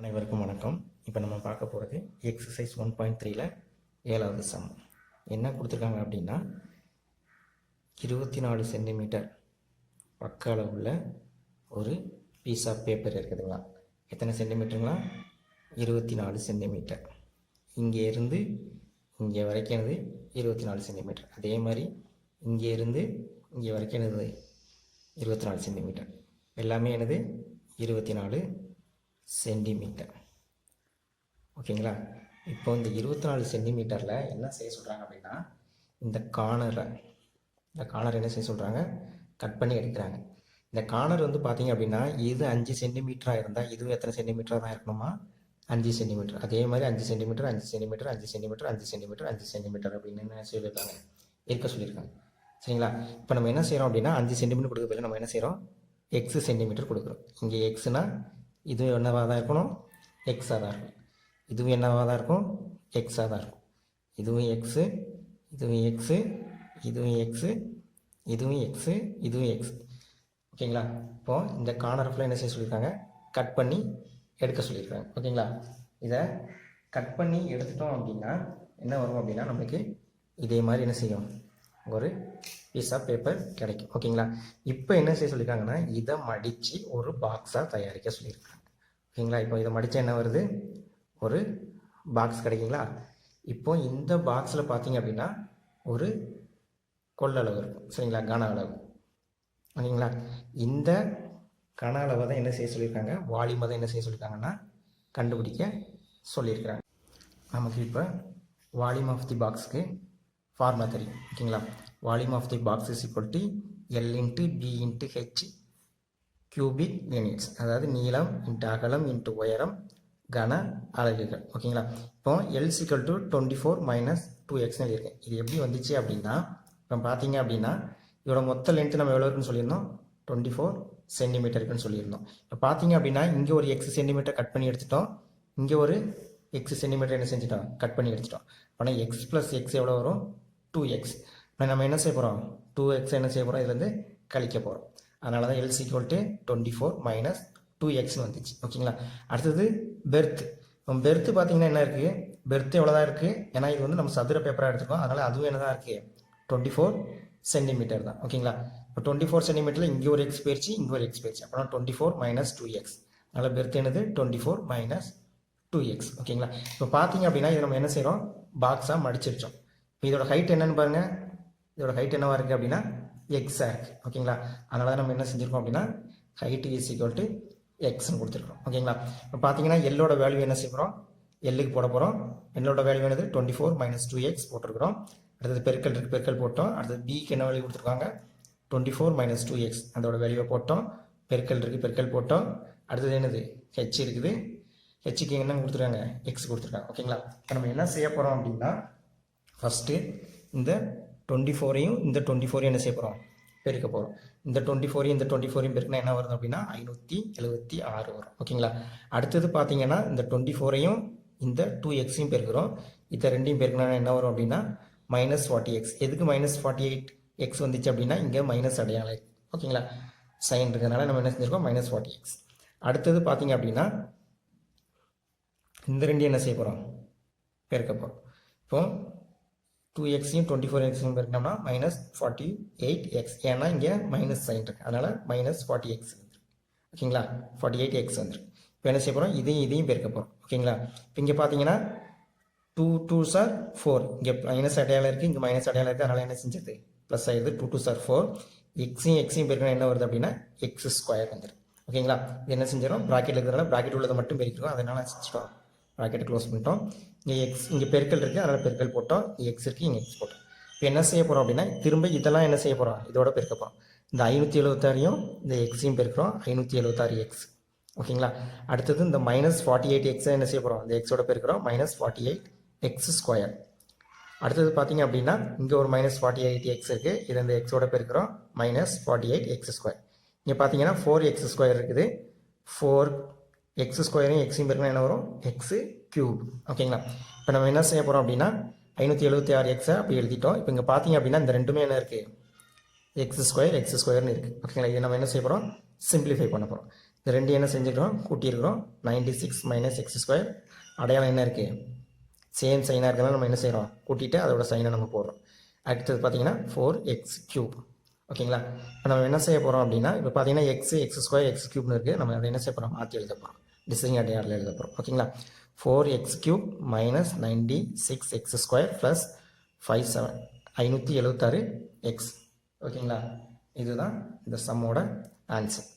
அனைவருக்கும் வணக்கம். இப்போ நம்ம பார்க்க போகிறது எக்ஸசைஸ் 1.3ல் 7வது சம். என்ன கொடுத்துருக்காங்க அப்படின்னா 24 சென்டிமீட்டர் பக்க அளவுள்ள ஒரு பீஸ் ஆஃப் பேப்பர் இருக்குதுங்களா. எத்தனை சென்டிமீட்டருங்களா? 24 சென்டிமீட்டர். இங்கே இருந்து இங்கே வரைக்கும் என்னது 24 சென்டிமீட்டர். அதே மாதிரி இங்கே இருந்து இங்கே வரைக்கும் என்னது 24 சென்டிமீட்டர். எல்லாமே என்னது 24 சென்டிமீட்டர். ஓகேங்களா. இப்போ இந்த 24 சென்டிமீட்டரில் என்ன செய்ய சொல்கிறாங்க அப்படின்னா, இந்த கார்னரை என்ன செய்ய சொல்கிறாங்க, கட் பண்ணி எடுக்கிறாங்க. இந்த கார்னர் வந்து பார்த்தீங்க அப்படின்னா இது 5 சென்டிமீட்டராக இருந்தால் இதுவும் எத்தனை சென்டிமீட்டராக தான் இருக்கணுமா? 5 சென்டிமீட்டர். அதே மாதிரி 5 centimetre 5 centimetre 5 centimetre 5 centimetre 5 centimetre அப்படின்னு என்ன சொல்லியிருக்காங்க, இருக்க சொல்லியிருக்காங்க. சரிங்களா. இப்போ நம்ம என்ன செய்கிறோம் அப்படின்னா 5 சென்டிமீட்டர் கொடுக்க பதில் நம்ம என்ன செய்கிறோம், எக்ஸ் சென்டிமீட்டர் கொடுக்குறோம். இங்கே எக்ஸ்னால் இதுவும் என்னவாக தான் இருக்கணும், எக்ஸாக தான் இருக்கும். இதுவும் என்னவாக தான் இருக்கும், எக்ஸாக தான் இருக்கும். இதுவும் எக்ஸு, இதுவும் எக்ஸு, இதுவும் எக்ஸு, இதுவும் எக்ஸு, இதுவும் எக்ஸ். ஓகேங்களா. இப்போது இந்த கார்னர் ஃபுல்லாக என்ன செய்ய சொல்லியிருக்காங்க, கட் பண்ணி எடுக்க சொல்லியிருக்காங்க. ஓகேங்களா. இதை கட் பண்ணி எடுத்துட்டோம் அப்படின்னா என்ன வரும் அப்படின்னா நம்மளுக்கு இதே மாதிரி என்ன செய்யும், ஒரு பீஸ் ஆஃப் பேப்பர் கிடைக்கும். ஓகேங்களா. இப்போ என்ன செய்ய சொல்லியிருக்காங்கன்னா இதை மடித்து ஒரு பாக்ஸாக தயாரிக்க சொல்லியிருக்காங்க. ஓகேங்களா. இப்போ இதை மடித்தா என்ன வருது, ஒரு பாக்ஸ் கிடைக்குங்களா. இப்போ இந்த பாக்ஸில் பார்த்தீங்க அப்படின்னா ஒரு கொள்ளளவு இருக்கும். சரிங்களா, கன அளவு. ஓகேங்களா. இந்த கன அளவை தான் என்ன செய்ய சொல்லியிருக்காங்க, வால்யூமை தான் என்ன செய்ய சொல்லியிருக்காங்கன்னா கண்டுபிடிக்க சொல்லியிருக்கிறாங்க. நமக்கு இப்போ வால்யூம் ஆஃப் தி பாக்ஸுக்கு ஃபார்முலா தெரியும். ஓகேங்களா. Volume of the box is equal to L into B into H cubic units. அதாவது நீளம் இன்ட்டு அகலம் இன்ட்டு உயரம் கன அலகுகள். ஓகேங்களா. இப்போ L equal to 24 minus 2x இருக்கேன். இது எப்படி வந்துச்சு அப்படின்னா, இப்போ பார்த்தீங்க அப்படின்னா இதோட மொத்த லென்த்து நம்ம எவ்வளோ இருக்குன்னு சொல்லியிருந்தோம், 24 சென்டிமீட்டர் இருக்குன்னு சொல்லியிருந்தோம். இப்போ பார்த்தீங்க அப்படின்னா இங்கே ஒரு எக்ஸ் சென்டிமீட்டர் கட் பண்ணி எடுத்துட்டோம், இங்கே ஒரு எக்ஸ் சென்டிமீட்டர் என்ன செஞ்சுட்டோம், கட் பண்ணி எடுத்துட்டோம். ஆனால் எக்ஸ் ப்ளஸ் எக்ஸ் எவ்வளோ வரும், 2x. இப்போ நம்ம என்ன செய்ய போகிறோம், 2x என்ன செய்ய போகிறோம், இதுலேருந்து கழிக்க போகிறோம். அதனால தான் எல் ஈக்குவல் டு 24 மைனஸ் 2xன்னு வந்துச்சு. ஓகேங்களா. அடுத்தது பெர்த். இப்போ பெர்த்து பார்த்தீங்கன்னா என்ன இருக்குது, பெர்த்து எவ்வளோ தான் இருக்குது, ஏன்னா இது வந்து நம்ம சதுர பேப்பராக எடுத்துக்கோம். அதனால் அதுவும் என்ன தான் இருக்குது, 24 சென்டிமீட்டர் தான். ஓகேங்களா. இப்போ 24 சென்டிமீட்டரில் இங்கே ஒரு எக்ஸ் போயிடுச்சு, இங்கே ஒரு எக்ஸ் போயிடுச்சு. அப்புறம் 24 மைனஸ் 2x. அதனால் பெர்த் என்னது 24 மைனஸ் 2x. ஓகேங்களா. இப்போ பார்த்தீங்க அப்படின்னா இது நம்ம என்ன செய்கிறோம், பாக்ஸாக மடிச்சிருச்சோம். இப்போ இதோட ஹைட் என்னன்னு பாருங்கள், இதோட ஹைட் என்னவாக இருக்குது அப்படின்னா எக்ஸாக இருக்குது. ஓகேங்களா. அதனால தான் நம்ம என்ன செஞ்சுருக்கோம் அப்படின்னா ஹைட் இஸ் ஈக்குவல் டு எக்ஸ்ன்னு கொடுத்துருக்கோம். ஓகேங்களா. இப்போ பார்த்தீங்கன்னா எல்லோட வேல்யூ என்ன செய்கிறோம், எல்லுக்கு போட போகிறோம். எல்லோட வேல்யூ என்னது 24 மைனஸ் 2x போட்டிருக்கிறோம். அடுத்தது பெருக்கல் இருக்குது, பெருக்கல் போட்டோம். அடுத்தது பிக்கு என்ன வேல்யூ கொடுத்துருக்காங்க, 24 மைனஸ் 2x, அதோட வேல்யூவை போட்டோம். பெருக்கல் இருக்குது, பெருக்கல் போட்டோம். அடுத்தது என்னது ஹெச் இருக்குது, ஹெச்சுக்கு என்ன கொடுத்துருக்காங்க, எக்ஸ் கொடுத்துருக்காங்க. ஓகேங்களா. இப்போ நம்ம என்ன செய்ய போகிறோம் அப்படின்னா ஃபஸ்ட்டு இந்த 24ஐயும் இந்த 24ஐயும் என்ன செய்ய போகிறோம், பெருக்க போகிறோம். இந்த 24ஐயும் இந்த 24ஐயும் பெருக்கினா என்ன வருது அப்படின்னா 576 வரும். ஓகேங்களா. அடுத்தது பார்த்தீங்கன்னா இந்த 24ஐயும் இந்த 2xையும் பெருக்கிறோம். இதை ரெண்டையும் பெருக்கினா என்ன வரும் அப்படின்னா மைனஸ் 40x. எதுக்கு மைனஸ் 48x வந்துச்சு அப்படின்னா இங்கே மைனஸ் அடையாளம். ஓகேங்களா. சைன் இருக்கிறதுனால நம்ம என்ன செஞ்சுருக்கோம், மைனஸ் 40x. அடுத்தது பார்த்தீங்க அப்படின்னா இந்த ரெண்டையும் என்ன செய்ய போகிறோம், பெருக்க போகிறோம். இப்போ 2xையும் 24xையும் பெருக்கினோம்னா மைனஸ் 48x. ஏன்னா இங்கே மைனஸ் சைன் இருக்குது, அதனால் மைனஸ் 40x வந்துருக்கு. ஓகேங்களா. 48x வந்துருக்கு. இப்போ என்ன செய்ய போகிறோம், இதையும் பெருக்க போகிறோம். ஓகேங்களா. இப்போ இங்கே பார்த்தீங்கன்னா 2 2s are 4. இங்கே மைனஸ் அடையாளம் இருக்குது, இங்கே மைனஸ் அடையாளம் இருக்குது. அதனால் என்ன செஞ்சது, ப்ளஸ் ஆகிடுது. 2 2s are 4. எக்ஸையும் பெருக்கினா என்ன வருது அப்படின்னா எக்ஸ் ஸ்கொயர் வந்துடும். ஓகேங்களா. இது என்ன செஞ்சிடும், ப்ராக்கெட் இருக்கிறதுனால ப்ராக்கெட் உள்ளதை மட்டும் பெருக்கிறோம். அதனால் செஞ்சிட்டோம், ப்ராக்கெட்டை க்ளோஸ் பண்ணிட்டோம். இங்கே எக்ஸ், இங்கே பெருக்கல் இருக்குது, அதனால் பெருக்கல் போட்டோம். இங்கே எக்ஸ் இருக்குது, இங்கே எக்ஸ் போட்டோம். இப்போ என்ன செய்ய போகிறோம் அப்படின்னா திரும்ப இதெல்லாம் என்ன செய்ய போகிறோம், இதோட பெருக்க போகிறோம். இந்த 576ஐயும் இந்த எக்ஸையும் பெருக்கிறோம், 576x. ஓகேங்களா. அடுத்தது இந்த மைனஸ் 48x என்ன செய்ய போகிறோம், இந்த எக்ஸோட பெருக்கிறோம், மைனஸ் 48x ஸ்கொயர். அடுத்தது பார்த்தீங்க அப்படின்னா இங்கே ஒரு மைனஸ் 48x இருக்குது, இது இந்த எக்ஸோட பெருக்கிறோம், மைனஸ் 48x ஸ்கொயர். இங்கே பார்த்தீங்கன்னா 4x ஸ்கொயர் இருக்குது, 4x ஸ்கொயரையும் எக்ஸையும் பெருக்கினா என்ன வரும், எக்ஸு கியூப். ஓகேங்களா. இப்போ நம்ம என்ன செய்ய போகிறோம் அப்படின்னா 576xை அப்படி எழுதிட்டோம். இப்போ இங்கே பார்த்தீங்க அப்படின்னா இந்த ரெண்டுமே என்ன இருக்குது, எக்ஸ் ஸ்கொயர்னு இருக்குது. ஓகேங்களா. இதை நம்ம என்ன செய்ய போகிறோம், சிம்பிளிஃபை பண்ண போகிறோம். இந்த ரெண்டு என்ன செஞ்சுக்கிறோம், கூட்டியிருக்கிறோம். 96 மைனஸ் எக்ஸ் ஸ்கொயர், அடையாளம் என்ன இருக்குது, சேம் சைனாக இருக்கிறனால நம்ம என்ன செய்கிறோம், கூட்டிட்டு அதோட சைனை நம்ம போடுறோம். அடுத்தது பார்த்தீங்கன்னா 4x³ ஓகேங்களா. இப்போ நம்ம என்ன செய்ய போகிறோம் அப்படின்னா, இப்போ பார்த்தீங்கன்னா எக்ஸ் ஸ்கொயர் எக்ஸ் க்யூப்னு இருக்குது, நம்ம அதை என்ன செய்ய போகிறோம், மாற்றி எழுத போகிறோம், டிசைன் அடையாளம் எழுத போகிறோம். ஓகேங்களா. 4x³ minus 96x² plus 576x. ஓகேங்களா. இதுதான் இந்த சம்மோட ஆன்சர்.